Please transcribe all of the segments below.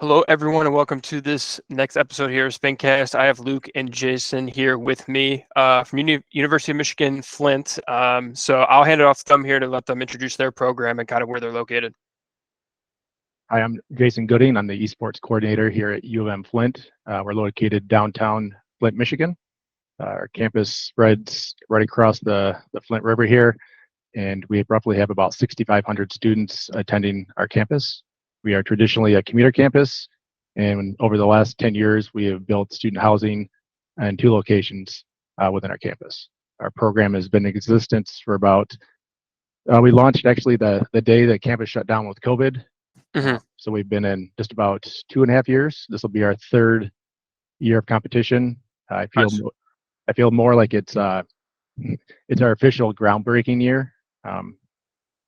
Hello, everyone, and welcome to this next episode here of SPINcast. I have Luke and Jason here with me from University of Michigan, Flint. So I'll hand it off to them here to let them introduce their program and kind of where they're located. Hi, I'm Jason Gooding. I'm the esports coordinator here at U of M Flint. We're located downtown Flint, Michigan. Our campus spreads right across the Flint River here, and we roughly have about 6,500 students attending our campus. We are traditionally a commuter campus, and over the last 10 years, we have built student housing in 2 locations within our campus. Our program has been in existence for about, we launched actually the day that campus shut down with COVID. So we've been in just about 2.5 years. This will be our 3rd year of competition. I feel more like it's our official groundbreaking year.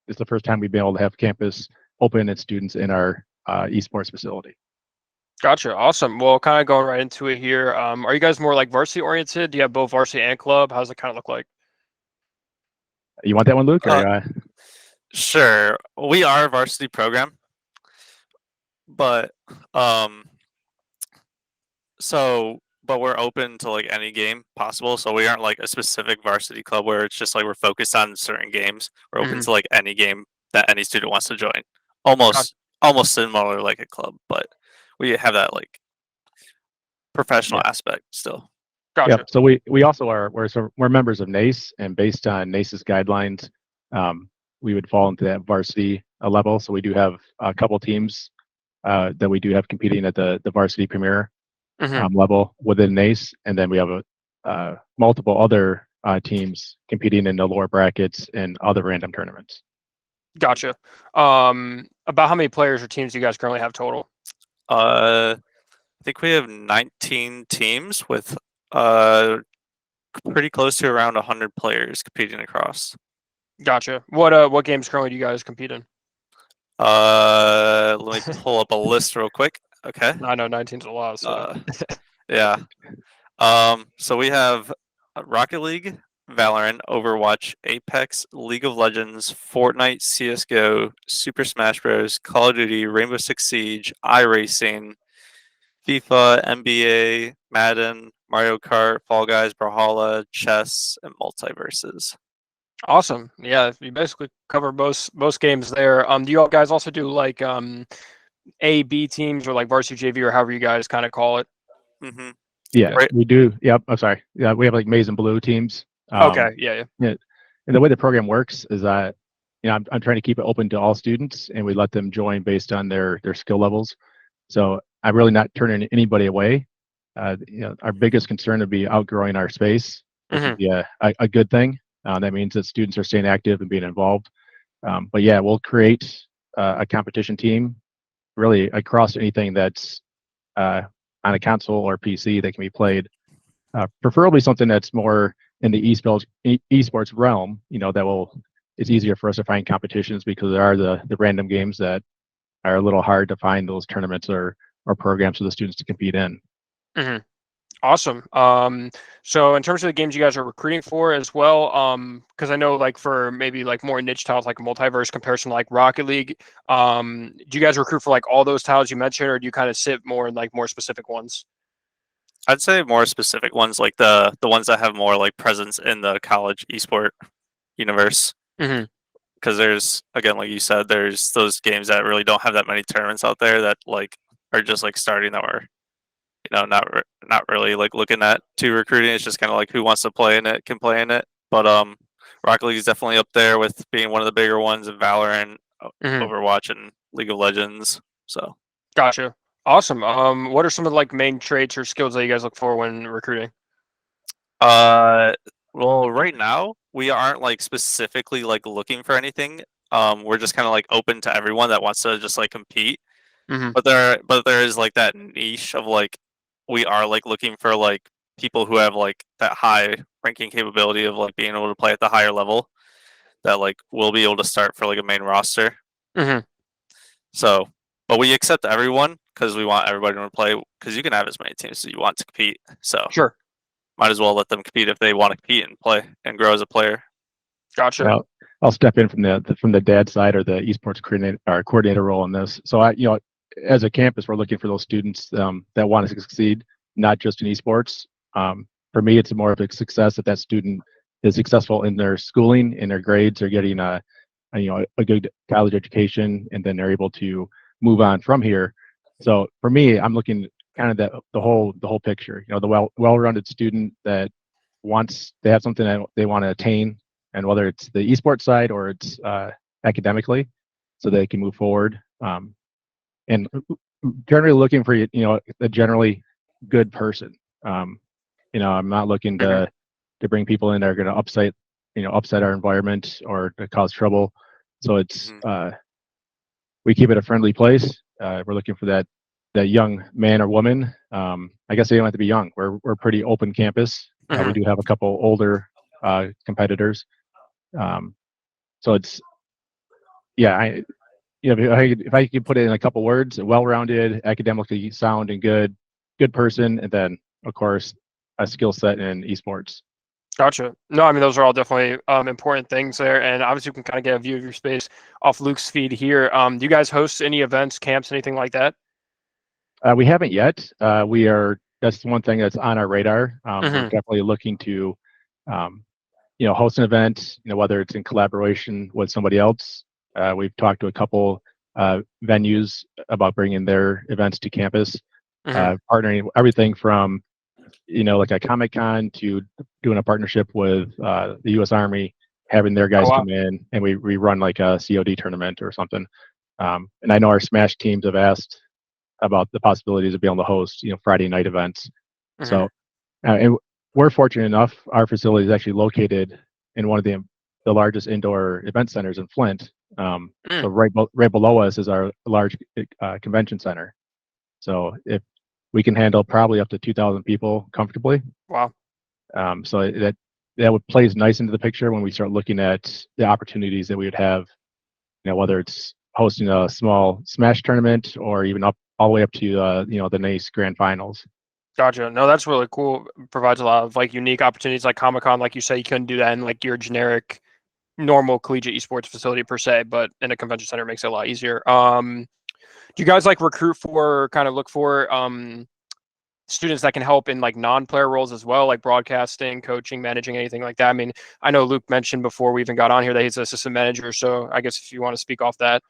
It's the first time we've been able to have campus open its students in our esports facility. Gotcha. Awesome. Well, kind of going right into it here. Are you guys more like varsity oriented? Do you have both varsity and club? How does it kind of look like? You want that one, Luke? Sure. We are a varsity program, but but we're open to like any game possible. So we aren't like a specific varsity club where it's just like we're focused on certain games. We're open to like any game that any student wants to join. Almost similar like a club, but we have that like professional aspect still. Gotcha. Yep. So we also we're members of NACE, and based on NACE's guidelines, we would fall into that varsity level. So we do have a couple teams that we do have competing at the varsity premier level within NACE, and then we have multiple other teams competing in the lower brackets and other random tournaments. Gotcha. About how many players or teams do you guys currently have total? I think we have 19 teams with pretty close to around 100 players competing across. Gotcha. What games currently do you guys compete in? Let me pull up a list real quick. Okay. I know 19's a lot. So. Yeah. So we have Rocket League, Valorant, Overwatch, Apex, League of Legends, Fortnite, CS:GO, Super Smash Bros, Call of Duty, Rainbow Six Siege, iRacing, FIFA, NBA, Madden, Mario Kart, Fall Guys, Brawlhalla, chess, and Multiverses. Awesome. Yeah, you basically cover most games there. Do you guys also do like A, B teams or like varsity JV or however you guys kind of call it? Mm-hmm. Yeah, we do. Yep. I'm sorry. Yeah, we have like maize and blue teams. Okay. Yeah. And the way the program works is that, I'm trying to keep it open to all students, and we let them join based on their skill levels. So I'm really not turning anybody away. Our biggest concern would be outgrowing our space, which would be a good thing. That means that students are staying active and being involved. But yeah, we'll create a competition team really across anything that's on a console or PC that can be played. Preferably something that's more in the esports realm. It's easier for us to find competitions because there are the random games that are a little hard to find those tournaments or programs for the students to compete in. Awesome. So in terms of the games you guys are recruiting for as well, because I know like for maybe like more niche titles like a multiverse comparison like Rocket League, do you guys recruit for like all those titles you mentioned, or do you kind of sit more in like more specific ones? I'd say more specific ones, like the ones that have more like presence in the college esport universe. Because there's, again, like you said, there's those games that really don't have that many tournaments out there that like are just like starting, that were not really like looking at to recruiting. It's just kind of like who wants to play in it can play in it. But Rocket League is definitely up there with being one of the bigger ones, in Valorant, Overwatch, and League of Legends. So Gotcha. Awesome. What are some of the like main traits or skills that you guys look for when recruiting? Well, right now we aren't like specifically like looking for anything. We're just kind of like open to everyone that wants to just like compete. But there is like that niche of like, we are like looking for like people who have like that high ranking capability of like being able to play at the higher level, that like will be able to start for like a main roster. So, but we accept everyone because we want everybody to play, because you can have as many teams as you want to compete. So sure, might as well let them compete if they want to compete and play and grow as a player. Gotcha. I'll step in from the dad side, or the esports coordinator role in this. So as a campus, we're looking for those students that want to succeed, not just in esports. For me, it's more of a success that student is successful in their schooling, in their grades, they're getting a good college education, and then they're able to move on from here. So for me, I'm looking kind of the whole picture. The well-rounded student that they have something that they want to attain, and whether it's the esports side or it's academically, so they can move forward. And generally looking for a generally good person. I'm not looking to bring people in that are going to upset our environment or to cause trouble. So it's we keep it a friendly place. We're looking for that young man or woman. I guess they don't have to be young. We're a pretty open campus. We do have a couple older competitors. So it's if I could put it in a couple words: a well-rounded, academically sound and good person, and then of course a skill set in esports. Gotcha. No, I mean, those are all definitely important things there. And obviously, we can kind of get a view of your space off Luke's feed here. Do you guys host any events, camps, anything like that? We haven't yet. That's one thing that's on our radar. We're definitely looking to, host an event, whether it's in collaboration with somebody else. We've talked to a couple venues about bringing their events to campus, partnering everything from like a Comic-Con to doing a partnership with the U.S. Army, having their guys come in, and we run like a COD tournament or something. And I know our Smash teams have asked about the possibilities of being able to host Friday night events. So and we're fortunate enough, our facility is actually located in one of the largest indoor event centers in Flint. So right below us is our large convention center. So if we can handle probably up to 2,000 people comfortably. Wow. So that would plays nice into the picture when we start looking at the opportunities that we would have, whether it's hosting a small Smash tournament or even all the way up to the NACE Grand Finals. Gotcha. No, that's really cool. Provides a lot of like unique opportunities, like Comic-Con. Like you say, you couldn't do that in like your generic, normal collegiate esports facility per se, but in a convention center makes it a lot easier. Do you guys like recruit for, kind of look for students that can help in like non-player roles as well, like broadcasting, coaching, managing, anything like that? I mean, I know Luke mentioned before we even got on here that he's an assistant manager, so I guess if you want to speak off that.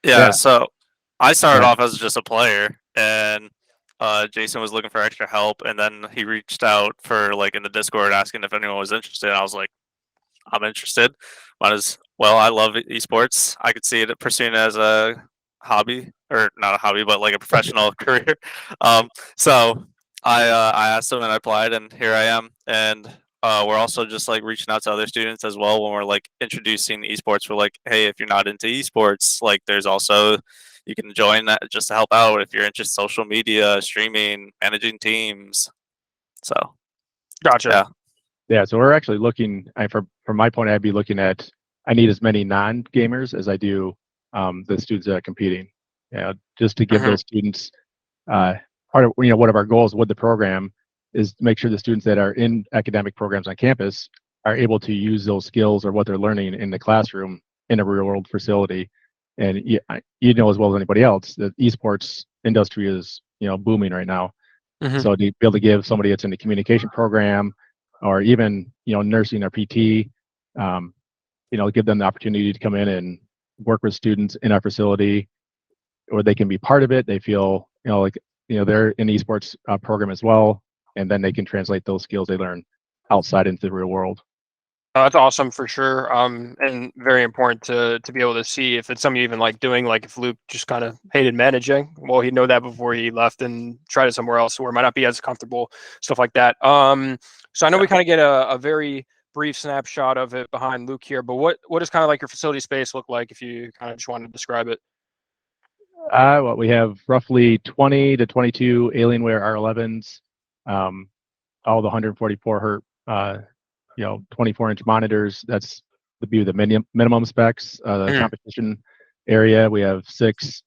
Yeah. So I started off as just a player, and Jason was looking for extra help, and then he reached out for like in the Discord asking if anyone was interested. I was like, I'm interested. Might as well. I love esports. I could see it pursuing it as a hobby, or not a hobby, but like a professional career. So I asked him and I applied, and here I am. And we're also just like reaching out to other students as well when we're like introducing esports. We're like, hey, if you're not into esports, like there's also you can join that just to help out if you're into social media, streaming, managing teams. So, gotcha. Yeah. So we're actually looking. From my point, I'd be looking at. I need as many non-gamers as I do the students that are competing. Just to give those students part of one of our goals with the program is to make sure the students that are in academic programs on campus are able to use those skills or what they're learning in the classroom in a real world facility. And as well as anybody else, the esports industry is booming right now. So to be able to give somebody that's in the communication program or even nursing or PT, give them the opportunity to come in and work with students in our facility, or they can be part of it. They feel they're in the esports program as well, and then they can translate those skills they learn outside into the real world. That's awesome for sure, and very important to be able to see if it's something you even like doing. Like if Luke just kind of hated managing, well, he'd know that before he left and tried it somewhere else where it might not be as comfortable, stuff like that. So I know we kind of get a very brief snapshot of it behind Luke here, but what does kind of like your facility space look like if you kind of just want to describe it? Well, we have roughly 20 to 22 Alienware R11s, all the 144 hertz 24-inch monitors. That's the minimum specs. The competition area, we have 6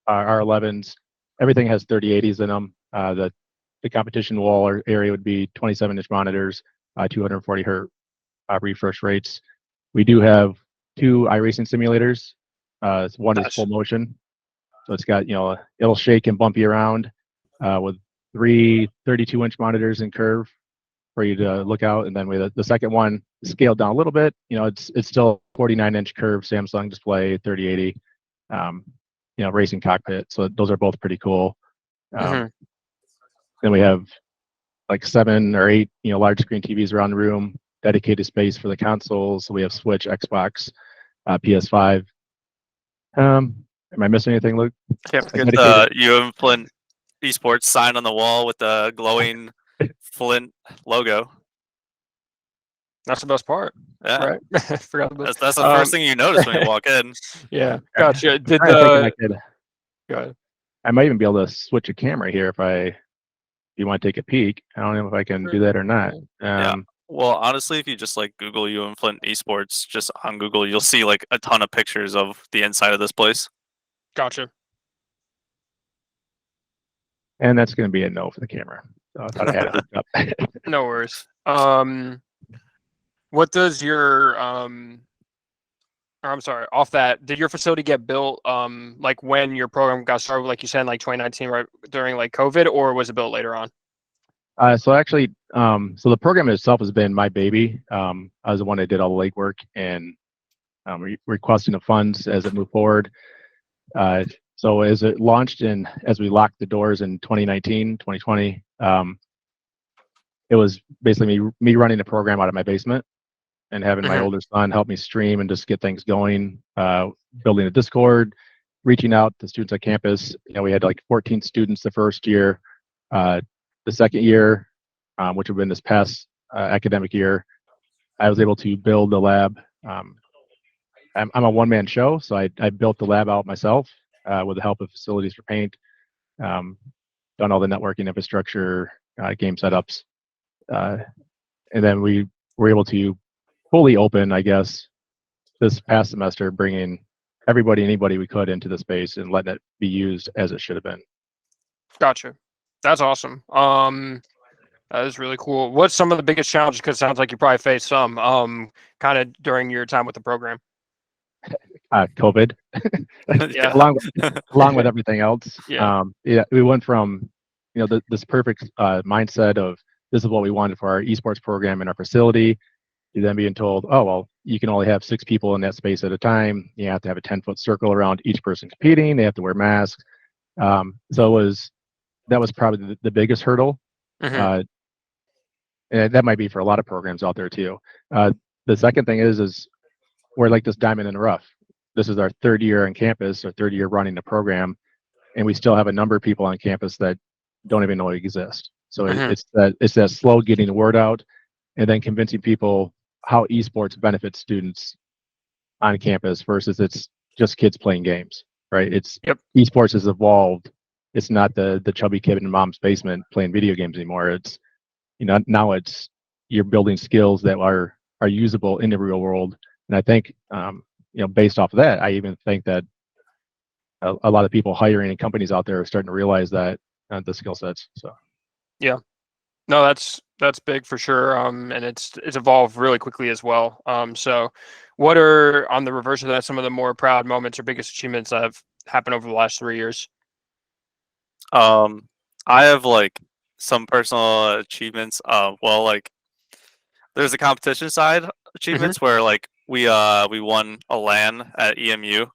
R11s. Everything has 3080s in them. The competition wall area would be 27-inch monitors, 240 hertz refresh rates. We do have 2 iRacing simulators. One is full motion. So it's got, it'll shake and bump you around with 3 32-inch monitors in curve for you to look out. And then with the second one scaled down a little bit, it's still 49-inch curve Samsung display, 3080, racing cockpit. So those are both pretty cool. Then we have like 7 or 8, large screen TVs around the room, dedicated space for the consoles. So we have Switch, Xbox, PS5. Am I missing anything, Luke? Can't forget the UM Flint Esports sign on the wall with the glowing Flint logo. That's the best part. Yeah, right. Forgot about that's the first thing you notice when you walk in. Yeah, gotcha. Did Go ahead. I might even be able to switch a camera here if you want to take a peek. I don't know if I can do that or not. Yeah. Well, honestly, if you just like Google UM Flint Esports, just on Google, you'll see like a ton of pictures of the inside of this place. Gotcha. And that's going to be a no for the camera. So I thought I had it hooked up. No worries. What does your I'm sorry, off that, did your facility get built like when your program got started, like you said, in like 2019, right during like COVID, or was it built later on? So actually, so the program itself has been my baby. I was the one that did all the legwork and requesting the funds as it moved forward. So as it launched as we locked the doors in 2019, 2020, it was basically me running the program out of my basement and having my older son help me stream and just get things going, building a Discord, reaching out to students at campus. We had like 14 students the first year. The second year, which would have been this past academic year, I was able to build the lab. I'm a one-man show, so I built the lab out myself with the help of Facilities for Paint, done all the networking infrastructure, game setups. And then we were able to fully open, I guess, this past semester, bringing anybody we could into the space and letting it be used as it should have been. Gotcha. That's awesome. That is really cool. What's some of the biggest challenges? Because it sounds like you probably faced some kind of during your time with the program. COVID, Yeah. along with everything else. Yeah. We went from this perfect mindset of this is what we wanted for our esports program in our facility, to then being told, oh well, you can only have 6 people in that space at a time. You have to have a 10-foot circle around each person competing. They have to wear masks. So that was probably the biggest hurdle. And that might be for a lot of programs out there too. The second thing is we're like this diamond in the rough. This is our 3rd year on campus, our 3rd year running the program, and we still have a number of people on campus that don't even know we exist. So it's that slow getting the word out, and then convincing people how esports benefits students on campus versus it's just kids playing games, right? Esports has evolved. It's not the chubby kid in mom's basement playing video games anymore. It's now it's you're building skills that are usable in the real world. And I think based off of that, I even think that a lot of people hiring in companies out there are starting to realize that the skill sets. So yeah, no, that's big for sure. And it's evolved really quickly as well. So what are, on the reverse of that, some of the more proud moments or biggest achievements that have happened over the last 3 years? I have like some personal achievements. Well, like there's the competition side achievements where like we won a LAN at EMU,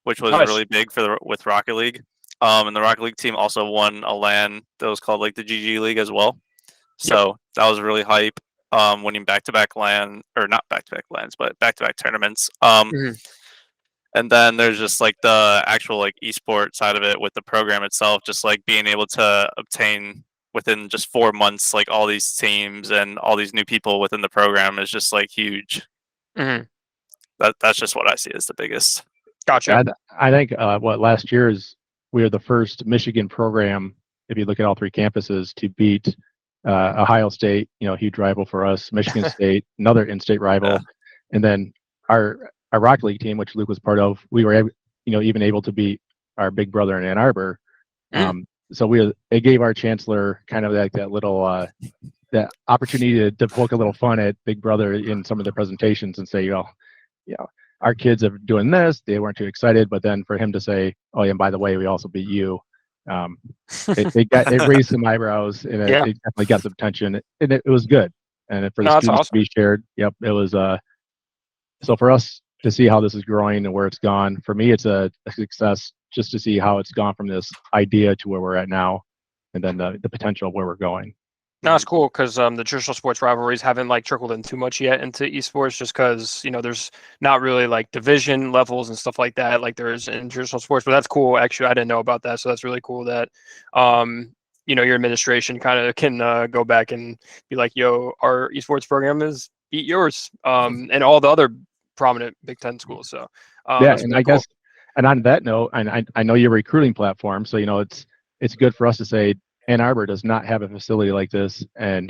which was really big with Rocket League. And the Rocket League team also won a LAN that was called like the GG League as well. So that was really hype. Winning back-to-back LAN, or not back-to-back LANs, but back-to-back tournaments. And then there's just like the actual like esport side of it with the program itself, just like being able to obtain within just 4 months, like all these teams and all these new people within the program is just like huge. That's just what I see as the biggest. Gotcha. I think last year is we were the first Michigan program, if you look at all 3 campuses, to beat Ohio State, huge rival for us, Michigan State, another in-state rival, and then our Rocket League team, which Luke was part of, we were even able to beat our big brother in Ann Arbor. So it gave our chancellor kind of like that little that opportunity to poke a little fun at big brother in some of the presentations and say, our kids are doing this. They weren't too excited, but then for him to say, "Oh, yeah, and by the way, we also beat you," um, it raised some eyebrows, and it definitely got some attention, and it was good. And for the No, that's students to awesome. be shared, yep, it was. So for us to see how this is growing and where it's gone, for me, it's a success just to see how it's gone from this idea to where we're at now, and then the potential of where we're going. No, it's cool because the traditional sports rivalries haven't like trickled in too much yet into esports, just because there's not really like division levels and stuff like that like there is in traditional sports. But that's cool. Actually, I didn't know about that, so that's really cool that your administration kind of can go back and be like, "Yo, our esports program is beat yours," and all the other prominent Big Ten schools. So that's and really I cool. guess, and on that note, and I know you're a recruiting platform, so it's good for us to say Ann Arbor does not have a facility like this, and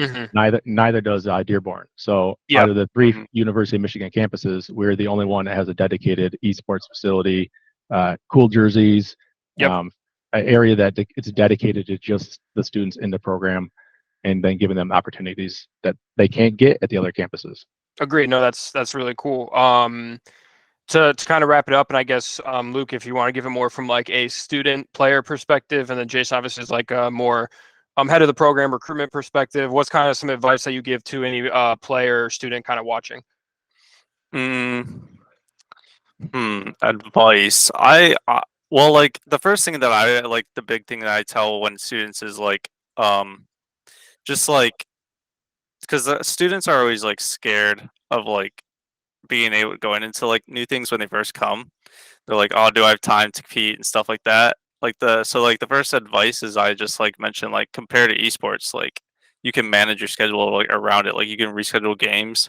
neither does Dearborn. So out of the 3 University of Michigan campuses, we're the only one that has a dedicated esports facility, cool jerseys, an area that it's dedicated to just the students in the program, and then giving them opportunities that they can't get at the other campuses. Agreed. No, that's really cool. To kind of wrap it up, and I guess Luke, if you want to give it more from like a student player perspective, and then Jason obviously is like more head of the program recruitment perspective. What's kind of some advice that you give to any player or student kind of watching? Advice. Well, like the first thing that I like, the big thing that I tell when students is like, just like, because the students are always like scared of like being able going into like new things when they first come. They're like, "Oh, do I have time to compete?" and stuff like that. The first advice is I just like mentioned like compare to esports, like you can manage your schedule like around it, like you can reschedule games,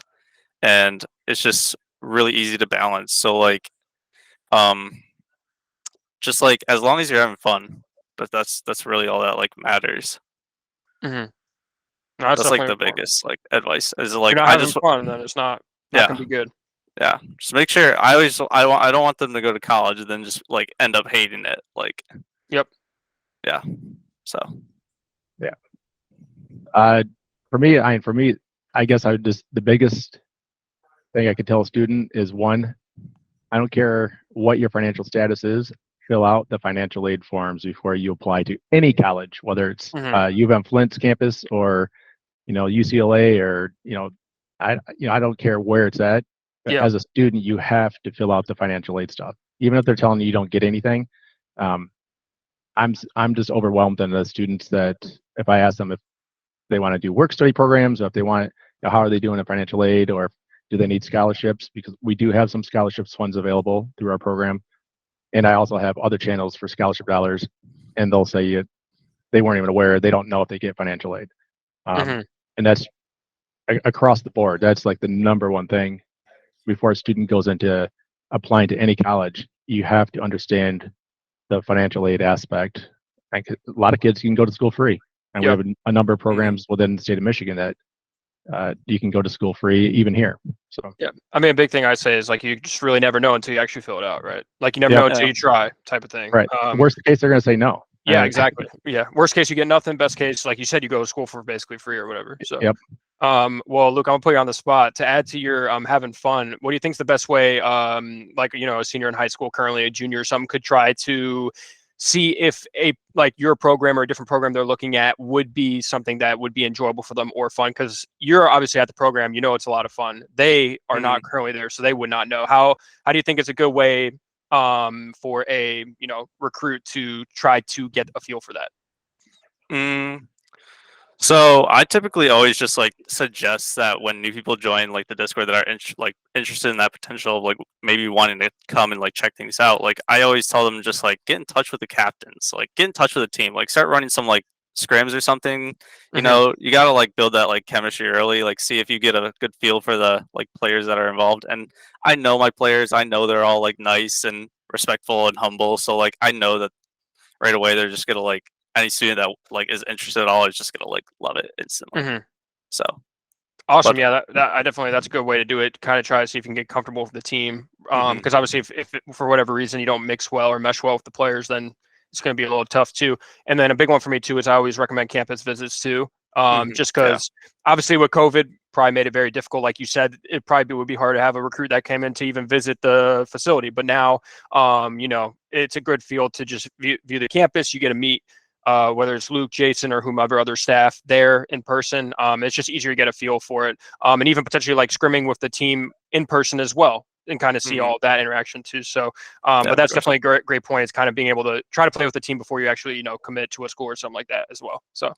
and it's just really easy to balance. So like, um, just like as long as you're having fun, but that's really all that like matters. No, that's That's like definitely the important. biggest like advice is If you're like not I having just fun, then it's not yeah. gonna be good. Yeah, just make sure. I don't want them to go to college and then just like end up hating it. Like, Yep. yeah. So, yeah. For me, I guess I would just the biggest thing I could tell a student is one, I don't care what your financial status is, fill out the financial aid forms before you apply to any college, whether it's U of M Flint's campus or UCLA or I don't care where it's at. But as a student, you have to fill out the financial aid stuff, even if they're telling you don't get anything. I'm just overwhelmed in the students that if I ask them if they want to do work study programs or if they want, how are they doing in financial aid or do they need scholarships? Because we do have some scholarships funds available through our program. And I also have other channels for scholarship dollars, and they'll say they weren't even aware. They don't know if they get financial aid. And that's across the board. That's like the number one thing before a student goes into applying to any college. You have to understand the financial aid aspect. A lot of kids can go to school free, and we have a number of programs within the state of Michigan that you can go to school free even here. So yeah, I mean, a big thing I say is like you just really never know until you actually fill it out, right? Like you never know until you try, type of thing. Right. Worst case, they're going to say no. Yeah, exactly. Yeah. Worst case, you get nothing. Best case, like you said, you go to school for basically free or whatever. So, well, Luke, I'm gonna put you on the spot to add to your having fun. What do you think is the best way, like a senior in high school, currently a junior or something, could try to see if your program or a different program they're looking at would be something that would be enjoyable for them or fun? Because you're obviously at the program, it's a lot of fun. They are not currently there, so they would not know. How do you think it's a good way for a recruit to try to get a feel for that? So I typically always just like suggest that when new people join like the Discord that are interested in that potential of like maybe wanting to come and like check things out, like I always tell them just like get in touch with the captains, like get in touch with the team, like start running some like scrims or something. You gotta like build that like chemistry early, like see if you get a good feel for the like players that are involved. And I know my players, I know they're all like nice and respectful and humble, so like I know that right away they're just gonna like any student that like is interested at all is just gonna like love it instantly. So awesome. That I definitely, that's a good way to do it. Kind of try to see if you can get comfortable with the team. Because obviously if for whatever reason you don't mix well or mesh well with the players, then it's going to be a little tough too. And then a big one for me too is I always recommend campus visits too. Just because obviously with COVID, probably made it very difficult. Like you said, it probably would be hard to have a recruit that came in to even visit the facility. But now, it's a good field to just view the campus. You get to meet whether it's Luke, Jason, or whomever other staff there in person. It's just easier to get a feel for it. And even potentially like scrimming with the team in person as well and kind of see all that interaction too. So, but that's definitely a great point. It's kind of being able to try to play with the team before you actually, commit to a school or something like that as well. So,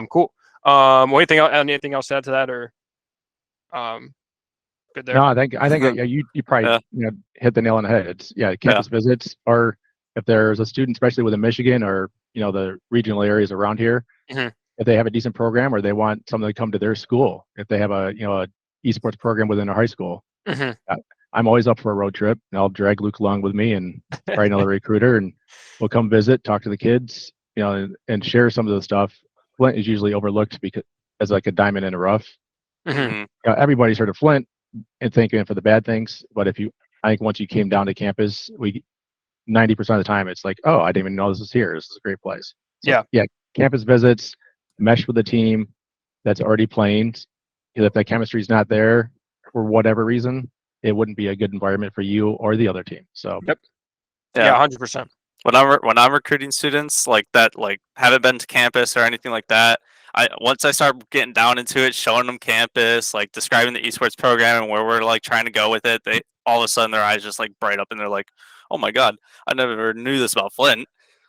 cool. Anything else to add to that or, good there? No, I think you probably hit the nail on the head. It's campus visits, or if there's a student, especially within Michigan or the regional areas around here, if they have a decent program or they want someone to come to their school, if they have a esports program within a high school, I'm always up for a road trip, and I'll drag Luke along with me and probably another recruiter, and we'll come visit, talk to the kids, and share some of the stuff. Flint is usually overlooked because as like a diamond in the rough. Everybody's heard of Flint and thinking for the bad things, but I think once you came down to campus, 90% of the time it's like, oh, I didn't even know this was here. This is a great place. So, campus visits, mesh with the team that's already playing. If that chemistry is not there for whatever reason, it wouldn't be a good environment for you or the other team. So, 100%. When I'm recruiting students like that, like haven't been to campus or anything like that, once I start getting down into it, showing them campus, like describing the esports program and where we're like trying to go with it, they all of a sudden their eyes just like bright up and they're like, oh my God, I never knew this about Flint.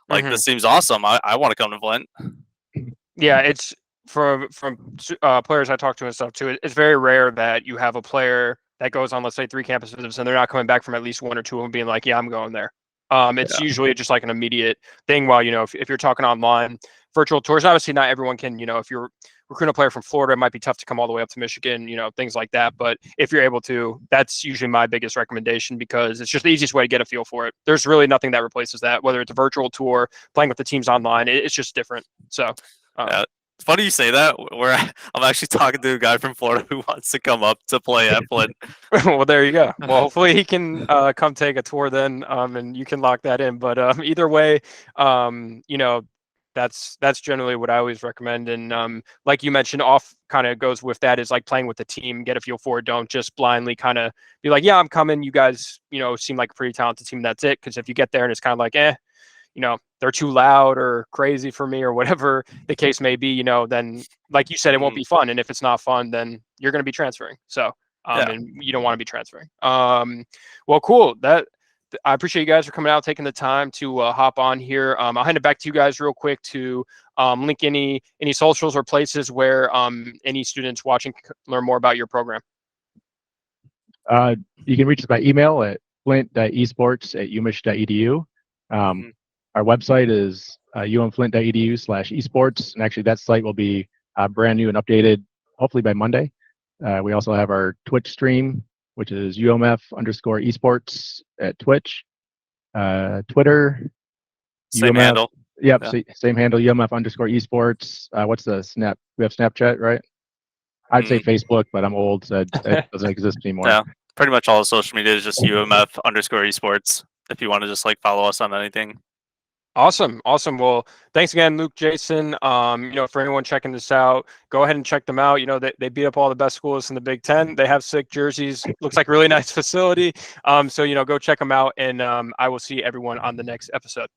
Like this seems awesome. I want to come to Flint. Yeah, it's from players I talk to and stuff too. It's very rare that you have a player that goes on, let's say, 3 campus visits and they're not coming back from at least 1 or 2 of them being like, yeah, I'm going there. It's usually just like an immediate thing. While if you're talking online, virtual tours, obviously not everyone can. If you're recruiting a player from Florida, it might be tough to come all the way up to Michigan. Things like that. But if you're able to, that's usually my biggest recommendation because it's just the easiest way to get a feel for it. There's really nothing that replaces that. Whether it's a virtual tour, playing with the teams online, it's just different. So. It's funny you say that. I'm actually talking to a guy from Florida who wants to come up to play at Flint. Well, there you go. Well, hopefully he can come take a tour then, and you can lock that in. But either way, that's generally what I always recommend. And like you mentioned, off kind of goes with that is like playing with the team, get a feel for it. Don't just blindly kind of be like, yeah, I'm coming. You guys, seem like a pretty talented team. That's it. Because if you get there and it's kind of like, they're too loud or crazy for me or whatever the case may be, then like you said, it won't be fun. And if it's not fun, then you're going to be transferring. So, and you don't want to be transferring. Well, cool. I appreciate you guys for coming out, taking the time to hop on here. I'll hand it back to you guys real quick to link any socials or places where any students watching can learn more about your program. You can reach us by email at flint.esports@umich.edu. Our website is umflint.edu/esports, and actually that site will be brand new and updated hopefully by Monday. We also have our Twitch stream, which is UMF_esports at Twitch. Twitter. Same UMF, handle. Yep, same handle, UMF_esports. What's the Snap? We have Snapchat, right? I'd say Facebook, but I'm old, so it doesn't exist anymore. Yeah, pretty much all the social media is just UMF_esports. If you want to just like follow us on anything. Awesome. Well, thanks again, Luke, Jason. For anyone checking this out, go ahead and check them out. They beat up all the best schools in the Big Ten. They have sick jerseys. Looks like a really nice facility. So go check them out, and I will see everyone on the next episode.